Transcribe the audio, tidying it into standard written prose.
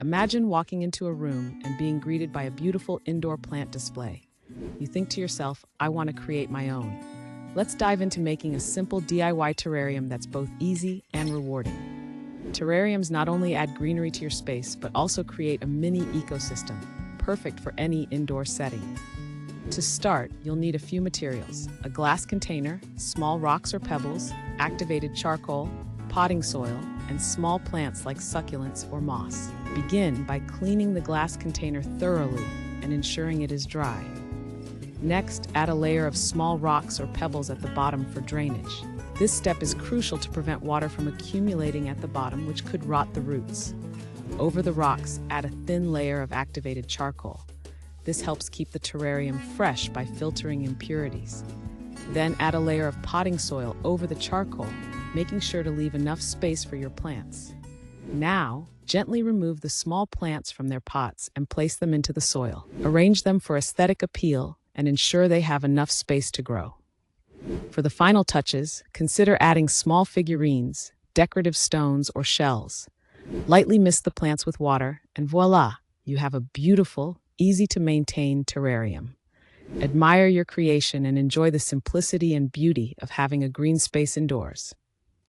Imagine walking into a room and being greeted by a beautiful indoor plant display. You think to yourself, I want to create my own. Let's dive into making a simple DIY terrarium that's both easy and rewarding. Terrariums not only add greenery to your space, but also create a mini ecosystem, perfect for any indoor setting. To start, you'll need a few materials: a glass container, small rocks or pebbles, activated charcoal, potting soil, and small plants like succulents or moss. Begin by cleaning the glass container thoroughly and ensuring it is dry. Next, add a layer of small rocks or pebbles at the bottom for drainage. This step is crucial to prevent water from accumulating at the bottom, which could rot the roots. Over the rocks, add a thin layer of activated charcoal. This helps keep the terrarium fresh by filtering impurities. Then add a layer of potting soil over the charcoal, making sure to leave enough space for your plants. Now, gently remove the small plants from their pots and place them into the soil. Arrange them for aesthetic appeal and ensure they have enough space to grow. For the final touches, consider adding small figurines, decorative stones, or shells. Lightly mist the plants with water, and voila, you have a beautiful, easy-to-maintain terrarium. Admire your creation and enjoy the simplicity and beauty of having a green space indoors.